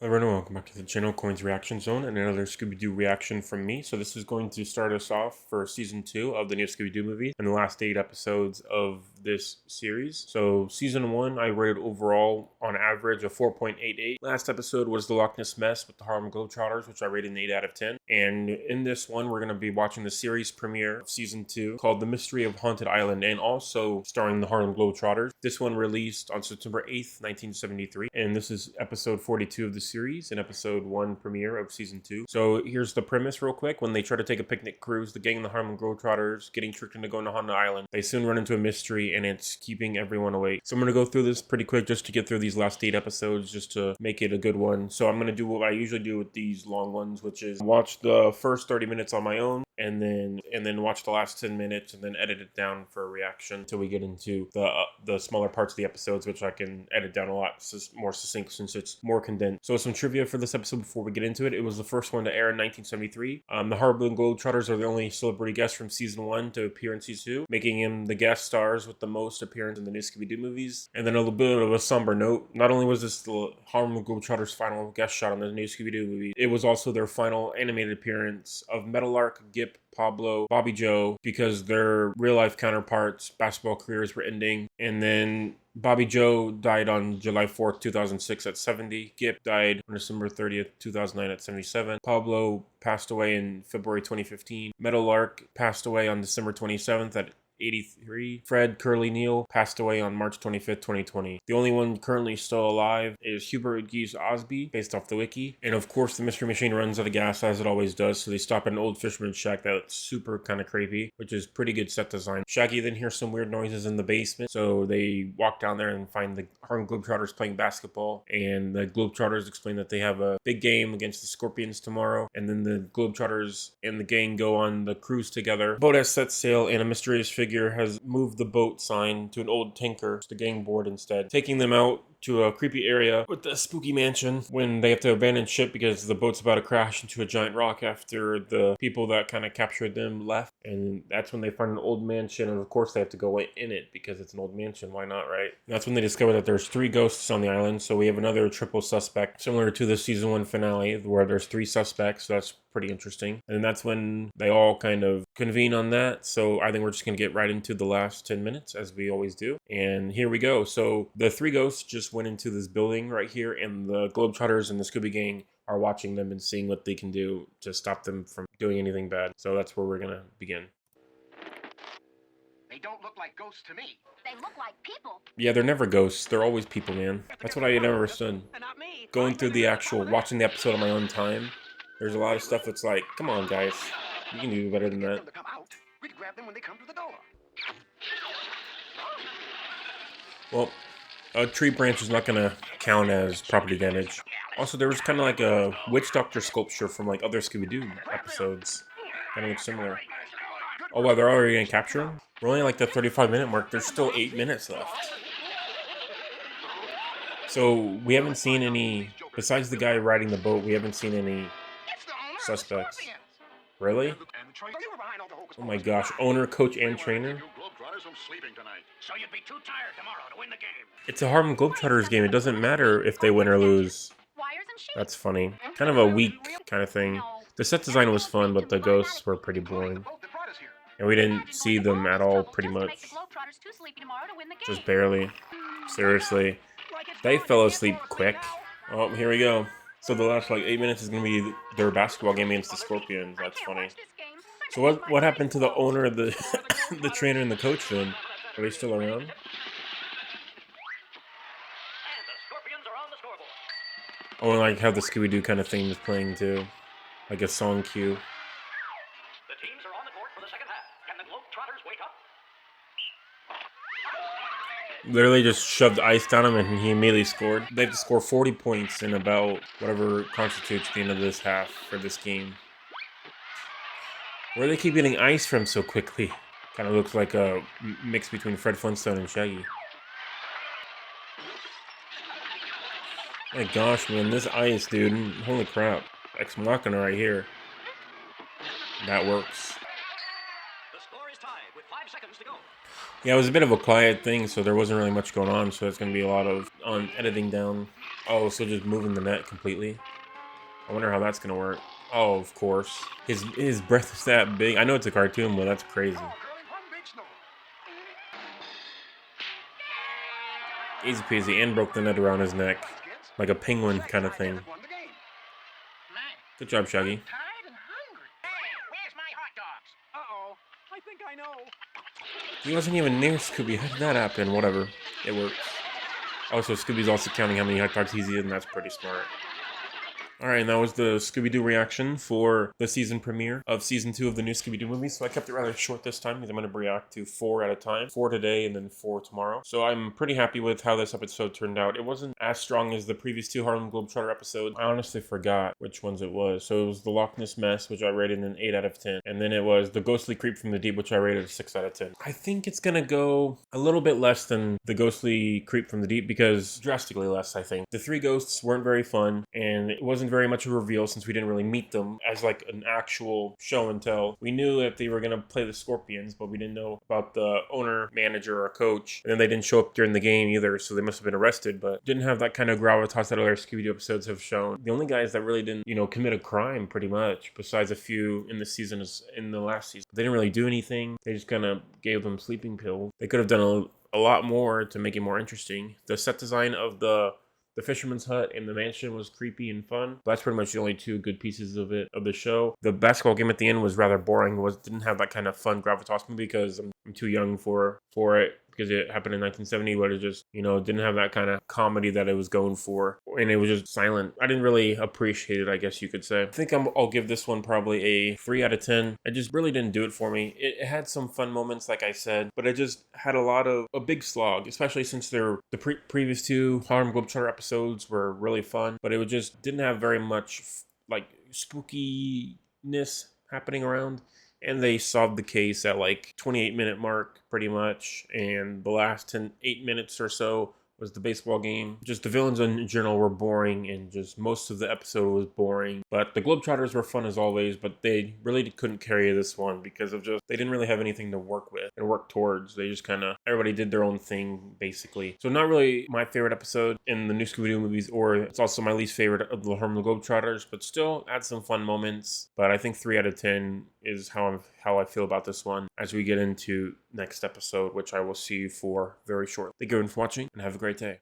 Hello everyone, welcome back to the channel Coins Reaction Zone and another Scooby-Doo reaction from me. So this is going to start us off for season 2 of the new Scooby-Doo movies and the last 8 episodes of this series. So season 1 I rated overall on average a 4.88. Last episode was the Loch Ness Mess with the Harlem Globetrotters, which I rated an 8 out of 10. And in this one we're going to be watching the series premiere of season 2 called The Mystery of Haunted Island, and also starring the Harlem Globetrotters. This one released on September 8th, 1973, and this is episode 42 of the series and episode 1 premiere of season 2. So here's the premise real quick. When they try to take a picnic cruise, the gang of the Harlem Globetrotters getting tricked into going to Haunted Island, they soon run into a mystery and it's keeping everyone awake. So I'm going to go through this pretty quick just to get through these last 8 episodes just to make it a good one. So I'm going to do what I usually do with these long ones, which is watch the first 30 minutes on my own and then watch the last 10 minutes and then edit it down for a reaction until we get into the smaller parts of the episodes, which I can edit down a lot more succinct since it's more condensed. So some trivia for this episode before we get into it. It was the first one to air in 1973. The Harlem Globetrotters are the only celebrity guests from season 1 to appear in season 2, making him the guest stars with the most appearance in the new Scooby-Doo movies. And then a little bit of a somber note, not only was this the Harlem Globetrotters' final guest shot on the new Scooby-Doo movie, it was also their final animated appearance of Meddling, Gip, Pablo, Bobby Joe, because their real-life counterparts' basketball careers were ending. And then Bobby Joe died on July 4th, 2006 at 70. Gip died on December 30th, 2009 at 77. Pablo passed away in February 2015. Meadowlark passed away on December 27th at 83. Fred Curly Neal passed away on March 25th, 2020. The only one currently still alive is Hubert Geese Osby, based off the wiki. And of course, the Mystery Machine runs out of gas as it always does, so they stop at an old fisherman's shack that's super kind of creepy, which is pretty good set design. Shaggy then hears some weird noises in the basement, so they walk down there and find the Harlem Globetrotters playing basketball. And the Globetrotters explain that they have a big game against the Scorpions tomorrow. And then the Globetrotters and the gang go on the cruise together. Boat has set sail, and a mysterious figure has moved the boat sign to an old tanker, the gang board instead, taking them out to a creepy area with the spooky mansion when they have to abandon ship because the boat's about to crash into a giant rock after the people that kind of captured them left. And that's when they find an old mansion, and of course they have to go in it because it's an old mansion. Why not, right? And that's when they discover that there's 3 ghosts on the island, so we have another triple suspect, similar to the season 1 finale where there's 3 suspects, so that's pretty interesting. And that's when they all kind of convene on that. So I think we're just gonna get right into the last 10 minutes as we always do. And here we go. So the 3 ghosts just went into this building right here, and the Globetrotters and the Scooby Gang are watching them and seeing what they can do to stop them from doing anything bad. So that's where we're gonna begin. They don't look like ghosts to me. They look like people. Yeah, they're never ghosts. They're always people, man. That's what I never understood. Going through the watching the episode on my own time, there's a lot of stuff that's like, come on, guys. You can do better than that. We'd grab them when they come to the door. Well, a tree branch is not going to count as property damage. Also, there was kind of like a witch doctor sculpture from like other Scooby-Doo episodes. Kind of looks similar. Oh, wow, they're already going to capture him? We're only like the 35-minute mark. There's still 8 minutes left. So we haven't seen any, besides the guy riding the boat, we haven't seen any suspects. Really? Oh my gosh, owner, coach, and trainer? So you'd be too tired tomorrow to win the game. It's a Harlem Globetrotters game. It doesn't matter if they win or lose. That's funny. Kind of a weak kind of thing. The set design was fun, but the ghosts were pretty boring. And we didn't see them at all, pretty much. Just barely. Seriously. They fell asleep quick. Oh, here we go. So the last like 8 minutes is going to be their basketball game against the Scorpions. That's funny. So what happened to the owner, the the trainer, and the coach then? Are they still around? Oh, and like how the Scooby-Doo kind of theme is playing too. Like a song cue. The teams are on the court for the second half. Can the Globetrotters wake up? Literally just shoved ice down him and he immediately scored. They have to score 40 points in about whatever constitutes the end of this half for this game. Where do they keep getting ice from so quickly? Kind of looks like a mix between Fred Flintstone and Shaggy. My gosh, man, this ice, dude. Holy crap. Ex Machina right here. That works. The score is tied with 5 seconds to go. Yeah, it was a bit of a quiet thing, so there wasn't really much going on, so it's going to be a lot of editing down. Oh, so just moving the net completely. I wonder how that's gonna work. Oh, of course. His breath is that big. I know it's a cartoon, but that's crazy. Easy peasy, and broke the net around his neck. Like a penguin kind of thing. Good job, Shaggy. Tired and hungry. Hey, where's my hot dogs? Uh-oh. I think I know. He wasn't even near Scooby. How did that happen? Whatever. It works. Also, Scooby's also counting how many hot dogs he's eaten. That's pretty smart. Alright, and that was the Scooby-Doo reaction for the season premiere of season 2 of the new Scooby-Doo movies. So I kept it rather short this time because I'm going to react to 4 at a time. 4 today and then 4 tomorrow. So I'm pretty happy with how this episode turned out. It wasn't as strong as the previous 2 Harlem Globetrotter episodes. I honestly forgot which ones it was. So it was the Loch Ness Mess, which I rated an 8 out of 10. And then it was the Ghostly Creep from the Deep, which I rated a 6 out of 10. I think it's going to go a little bit less than the Ghostly Creep from the Deep because drastically less, I think. The 3 ghosts weren't very fun and it wasn't very much a reveal since we didn't really meet them as like an actual show and tell. We knew that they were going to play the Scorpions, but we didn't know about the owner, manager, or coach. And then they didn't show up during the game either, so they must have been arrested, but didn't have that kind of gravitas that other Scooby-Doo episodes have shown. The only guys that really didn't, commit a crime pretty much, besides a few in the season, in the last season. They didn't really do anything. They just kind of gave them sleeping pills. They could have done a lot more to make it more interesting. The set design of the fisherman's hut and the mansion was creepy and fun. But that's pretty much the only 2 good pieces of the show. The basketball game at the end was rather boring. Didn't have that kind of fun gravitas movie because I'm too young for it. Because it happened in 1970, but it just, didn't have that kind of comedy that it was going for. And it was just silent. I didn't really appreciate it, I guess you could say. I think I'll give this one probably a 3 out of 10. It just really didn't do it for me. It had some fun moments, like I said, but it just had a big slog, especially since the previous 2 Harlem Globetrotter episodes were really fun, but it just didn't have very much, like, spookiness happening around. And they solved the case at like 28-minute mark pretty much. And the last 8 minutes or so was the baseball game. Just the villains in general were boring and just most of the episode was boring. But the Globetrotters were fun as always, but they really couldn't carry this one because of they didn't really have anything to work with and work towards. They just everybody did their own thing basically. So not really my favorite episode in the new Scooby-Doo movies, or it's also my least favorite of the Harlem Globetrotters, but still had some fun moments. But I think 3 out of 10 is how I feel about this one as we get into next episode, which I will see you for very shortly. Thank you everyone for watching and have a great day.